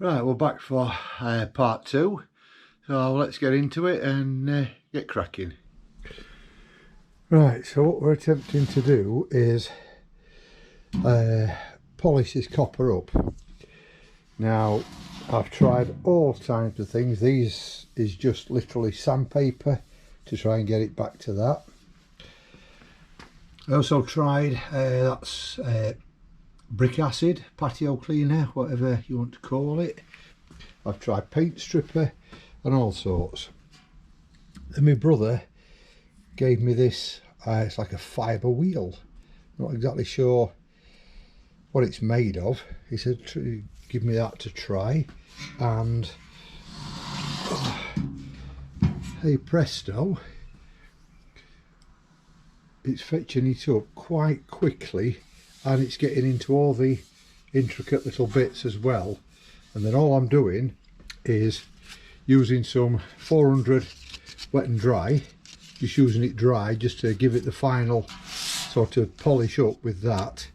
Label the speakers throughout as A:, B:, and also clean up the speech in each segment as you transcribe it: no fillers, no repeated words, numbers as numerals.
A: Right, we're back for part two, so let's get into it and get cracking. Right, so what we're attempting to do is polish this copper up. Now, I've tried all kinds of things. These is just literally sandpaper to try and get it back to that. I also tried that's brick acid, patio cleaner, whatever you want to call it. I've tried paint stripper and all sorts. Then my brother gave me this, it's like a fibre wheel. Not exactly sure what it's made of. He said give me that to try, and hey presto, it's fetching it up quite quickly, and it's getting into all the intricate little bits as well. And then all I'm doing is using some 400 wet and dry, just using it dry just to give it the final sort of polish up with that,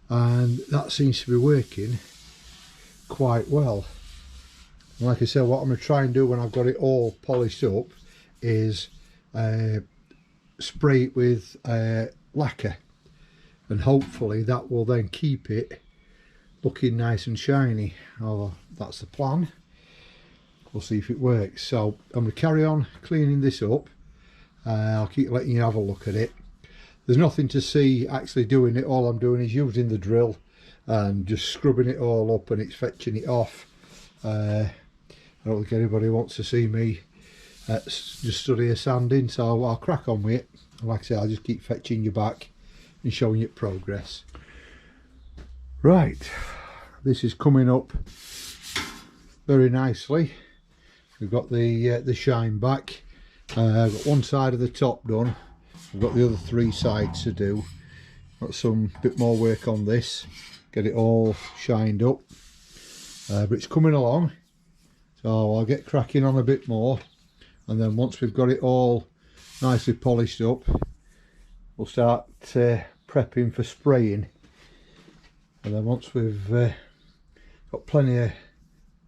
A: and that seems to be working quite well. And like I said, what I'm going to try and do when I've got it all polished up is spray it with lacquer, and hopefully that will then keep it looking nice and shiny. Oh, that's the plan. We'll see if it works. So I'm going to carry on cleaning this up. I'll keep letting you have a look at it. There's nothing to see actually doing it. All I'm doing is using the drill and just scrubbing it all up, and it's fetching it off. I don't think anybody wants to see me just stood here sanding, so I'll crack on with it. Like I say, I'll just keep fetching you back and showing you progress. Right, this is coming up very nicely. We've got the shine back. I've got one side of the top done. I've got the other three sides to do. Got some bit more work on this, get it all shined up, but it's coming along, so I'll get cracking on a bit more, and then once we've got it all nicely polished up, we'll start prepping for spraying. And then once we've got plenty of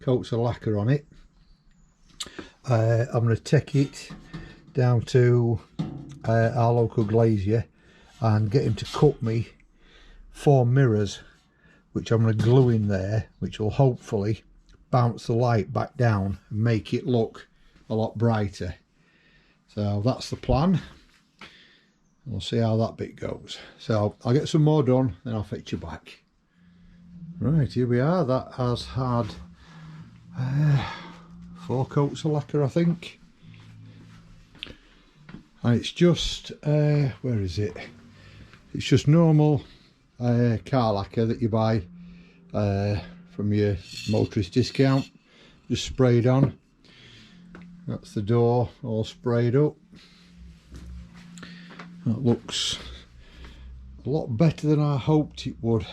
A: coats of lacquer on it, I'm going to take it down to our local glazier and get him to cut me 4 mirrors, which I'm going to glue in there, which will hopefully bounce the light back down and make it look a lot brighter. So that's the plan. We'll see how that bit goes. So I'll get some more done, then I'll fetch you back. Right, here we are. That has had 4 coats of lacquer, I think. And it's just, where is it? It's just normal car lacquer that you buy from your motorist discount. Just sprayed on. That's the door all sprayed up. That looks a lot better than I hoped it would.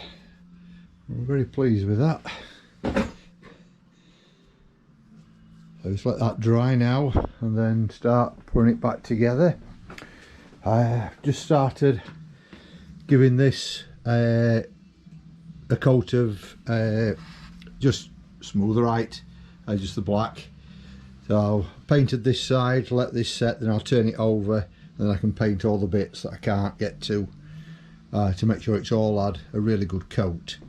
A: I'm very pleased with that. So just let that dry now and then start putting it back together. I've just started giving this a coat of just Smooth-Right, just the black. So I painted this side, let this set, then I'll turn it over, and then I can paint all the bits that I can't get to make sure it's all had a really good coat.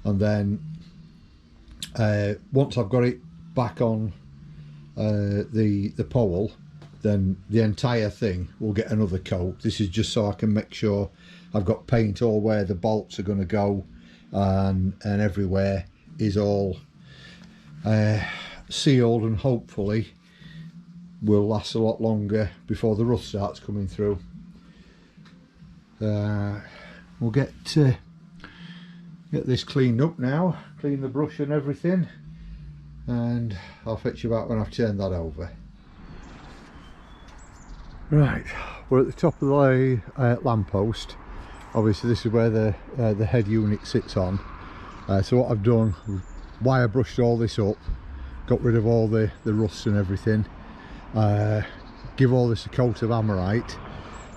A: And then once I've got it back on the pole, then the entire thing will get another coat. This is just so I can make sure I've got paint all where the bolts are going to go, and everywhere is all sealed, and hopefully will last a lot longer before the rust starts coming through. We'll get this cleaned up now, clean the brush and everything, and I'll fetch you back when I've turned that over. Right, we're at the top of the lamppost. Obviously this is where the head unit sits on. So what I've done, wire brushed all this up, got rid of all the rust and everything, give all this a coat of Amorite.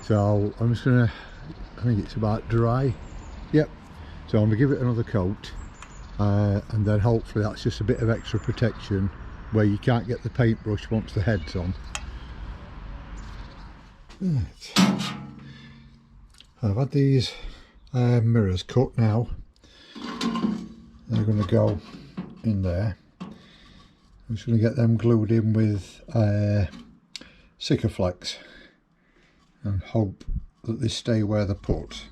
A: So I'm just gonna, I think it's about dry, yep, so I'm gonna give it another coat, and then hopefully that's just a bit of extra protection where you can't get the paintbrush once the head's on. Right. I've had these mirrors cut now. They're going to go in there. I'm just going to get them glued in with Sikaflex and hope that they stay where they're put.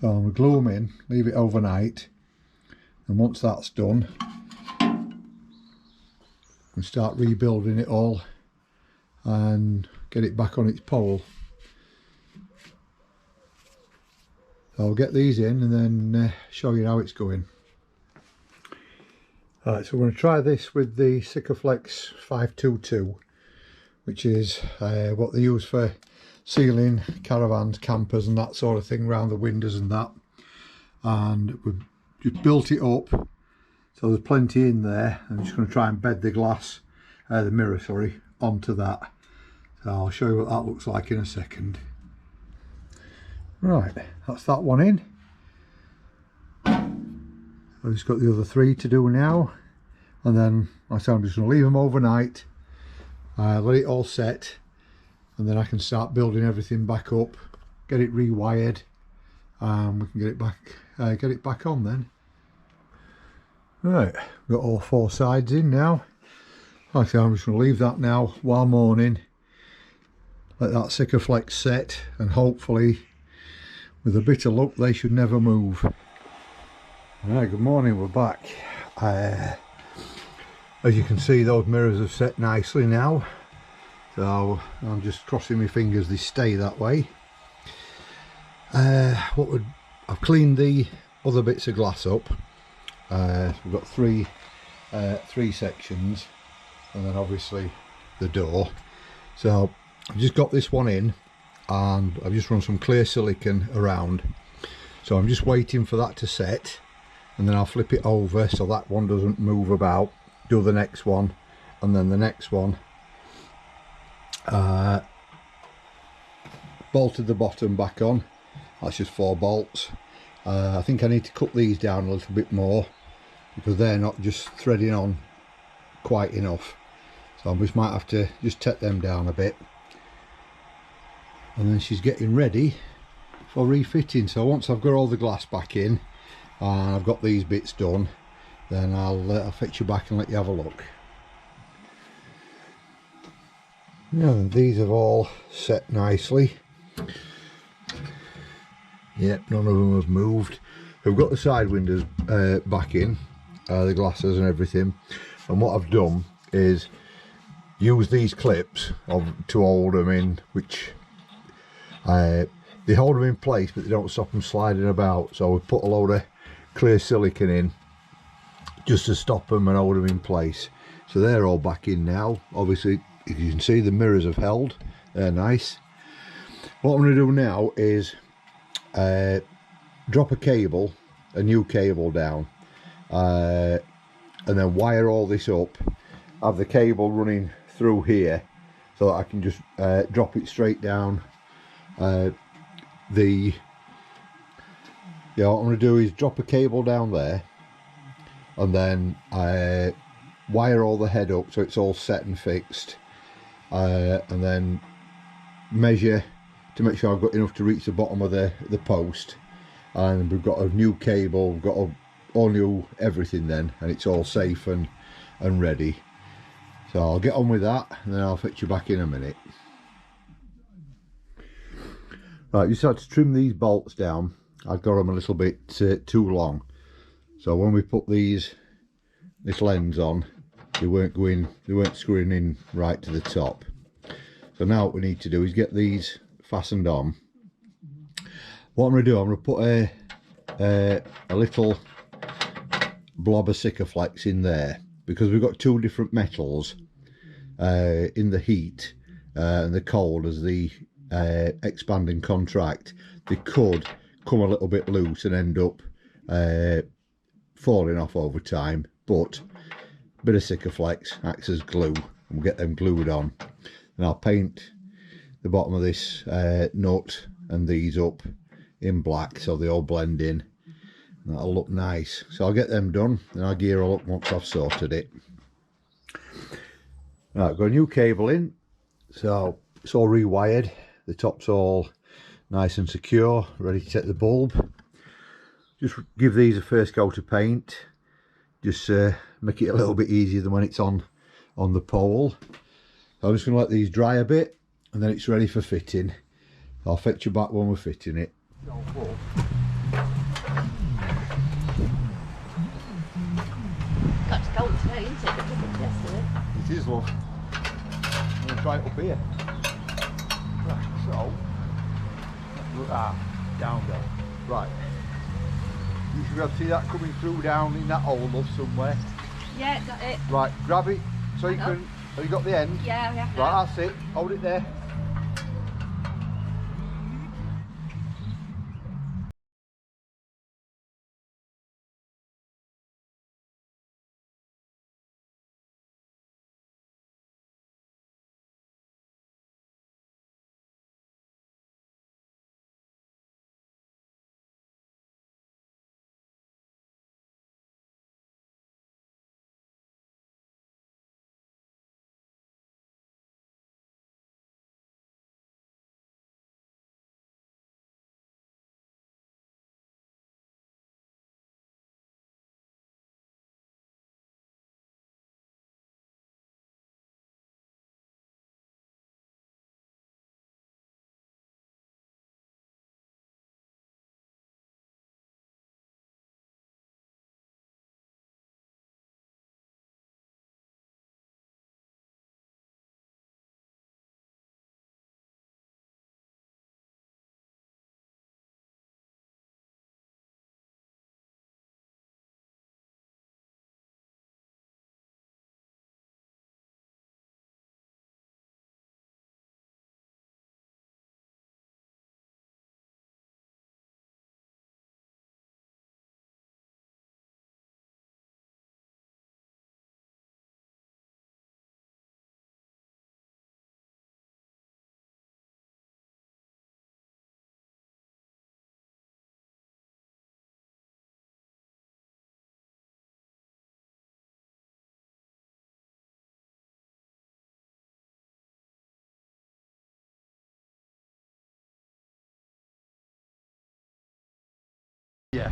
A: So I'm going to glue them in, leave it overnight, and once that's done, we start rebuilding it all and get it back on its pole. So I'll get these in and then show you how it's going. Alright, so we're going to try this with the Sikaflex 522, which is what they use for sealing caravans, campers and that sort of thing around the windows and that. And we've just built it up, so there's plenty in there. I'm just going to try and bed the glass, the mirror, sorry, onto that. So I'll show you what that looks like in a second. Right, that's that one in. I've just got the other three to do now, and then like I said, I'm just going to leave them overnight, let it all set, and then I can start building everything back up, get it rewired, and we can get it back on then. Right, we've got all four sides in now. Like I said, I'm just going to leave that now while morning, let that Sikaflex set, and hopefully with a bit of luck they should never move. Right, good morning, we're back. As you can see, those mirrors have set nicely now, so I'm just crossing my fingers they stay that way. I've cleaned the other bits of glass up. So we've got three sections, and then obviously the door. So I've just got this one in, and I've just run some clear silicone around, so I'm just waiting for that to set, and then I'll flip it over so that one doesn't move about, do the next one, and then the next one. Bolted the bottom back on, that's just 4 bolts. I think I need to cut these down a little bit more because they're not just threading on quite enough, so I just might have to just take them down a bit. And then she's getting ready for refitting. So once I've got all the glass back in and I've got these bits done, then I'll fetch you back and let you have a look. Now these have all set nicely. Yep, none of them have moved. We've got the side windows back in, the glasses and everything. And what I've done is use these clips to hold them in, which they hold them in place but they don't stop them sliding about. So we put a load of clear silicone in just to stop them and hold them in place. So they're all back in now. Obviously, if you can see, the mirrors have held, they're nice. What I'm going to do now is drop a new cable down, and then wire all this up, have the cable running through here so that I can just drop it straight down. What I'm going to do is drop a cable down there, and then wire all the head up so it's all set and fixed, and then measure to make sure I've got enough to reach the bottom of the post, and we've got a new cable, we've got all new everything then, and it's all safe and ready. So I'll get on with that and then I'll fetch you back in a minute. Right, you start to trim these bolts down. I've got them a little bit too long, so when we put this lens on, they weren't screwing in right to the top. So now what we need to do is get these fastened on. What I'm going to do, I'm going to put a little blob of Sikaflex in there, because we've got two different metals in the heat and the cold as the expand and contract. They could come a little bit loose and end up falling off over time, but a bit of Sikaflex acts as glue, and we'll get them glued on. And I'll paint the bottom of this nut and these up in black so they all blend in, That'll look nice. So I'll get them done and I'll gear all up once I've sorted it. Right, got a new cable in, so it's all rewired. The top's all nice and secure, ready to take the bulb. Just give these a first coat of paint, just make it a little bit easier than when it's on the pole. So I'm just going to let these dry a bit and then it's ready for fitting. I'll fetch you back when we're fitting it.
B: It's cold today, isn't it? It wasn't yesterday.
A: It is, love. I'm going to try it up here. Right, so down there. Right. You should be able to see that coming through down in that hole, love, somewhere.
B: Yeah, got it.
A: Right, grab it so you can. Have you got the end?
B: Yeah, yeah.
A: Right, that's it. Hold it there. Yeah.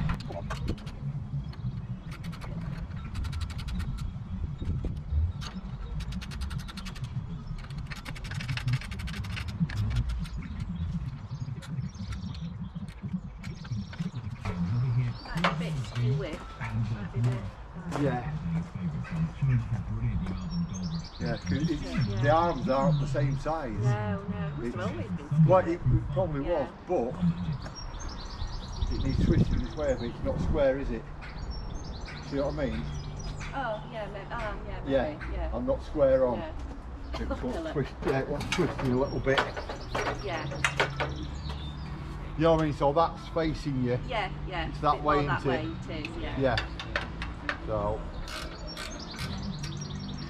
B: Might be a bit too wet. Might be a bit.
A: Yeah. Yeah, because the arms aren't the same size.
B: No, no. It's always been.
A: Well, it probably was, but it needs twisting this way, but it's not square, is it? See what I mean?
B: Oh, yeah, maybe.
A: Yeah,
B: yeah.
A: I'm not square on.
B: Yeah.
A: It wants twisting a little bit.
B: Yeah.
A: You know what I mean? So that's facing you.
B: Yeah, yeah.
A: It's that way,
B: that
A: isn't
B: way
A: it?
B: it is, yeah.
A: Yeah. So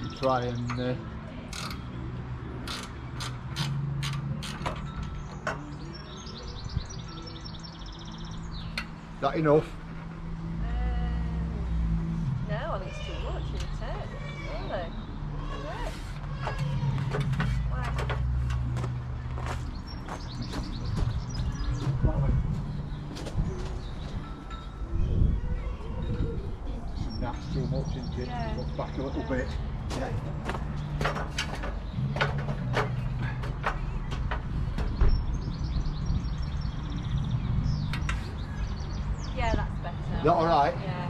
A: you try and is that enough?
B: No, I think it's too much, isn't it? Really? Why?
A: That's too much, isn't it?
B: Yeah.
A: Look back a little bit. Yeah.
B: Yeah, that's better.
A: Is that alright?
B: Yeah.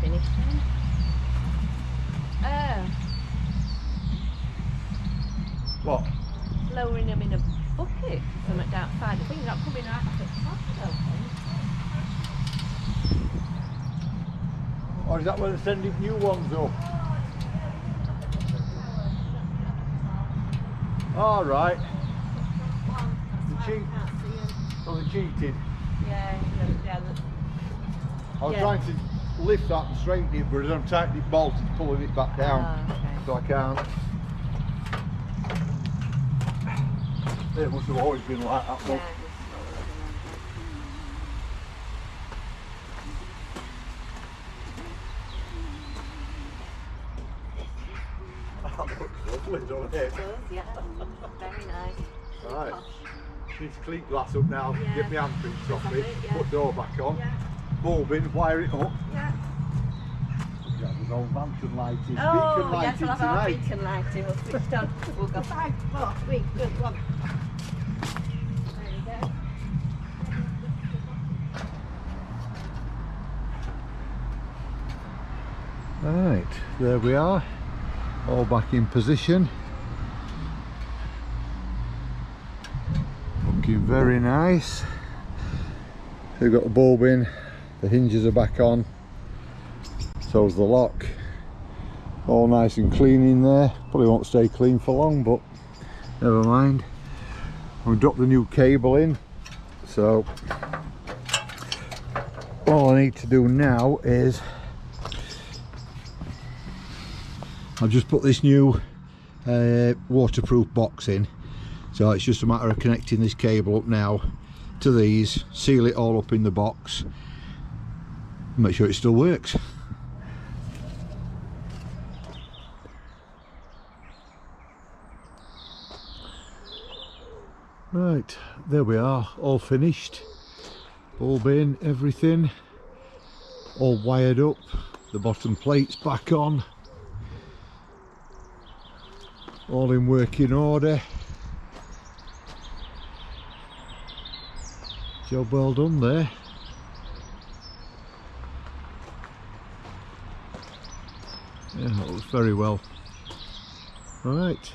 B: Finished then. Oh,
A: What?
B: lowering them in a bucket, something outside. I think they're not coming out at the top, I don't think.
A: Or is that where they're sending new ones up? All right.
B: One, that's
A: cheat.
B: why I can't see 'em.
A: Oh, they cheated.
B: Yeah, yeah.
A: I was
B: Yeah.
A: trying to lift that and straighten it, but as I'm tightening it bolts, it's pulling it back down.
B: Okay.
A: So I can't. It must have always been like that.
B: Yeah.
A: Look. That looks lovely, doesn't it?
B: It does, yeah. Very nice.
A: Right.
B: Posh.
A: Need to clean glass up now,
B: Yeah.
A: get my handprints off
B: Off
A: it,
B: it, yeah.
A: put door back on,
B: Yeah.
A: bulb in, wire it up.
B: Yeah.
A: Yeah, there's old lantern lighting,
B: Oh,
A: beacon
B: yes,
A: lighting
B: we'll have our
A: tonight.
B: beacon lighting. We'll switch on. We'll go 5, 4, 3, 2, 1. There we go.
A: Right, there we are, all back in position. Looking very nice. We've got the bulb in, the hinges are back on, so's the lock. All nice and clean in there. Probably won't stay clean for long, but never mind. We've dropped the new cable in, so all I need to do now is I've just put this new waterproof box in, so it's just a matter of connecting this cable up now to these, seal it all up in the box, make sure it still works. Right, there we are, all finished, bulb in, everything, all wired up, the bottom plates back on, all in working order. Job well done there. Yeah, that looks very well. Right,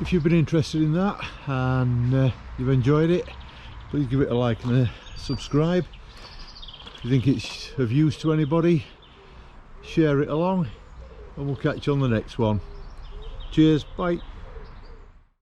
A: if you've been interested in that and you've enjoyed it, please give it a like and a subscribe. If you think it's of use to anybody, share it along, and we'll catch you on the next one. Cheers, bye.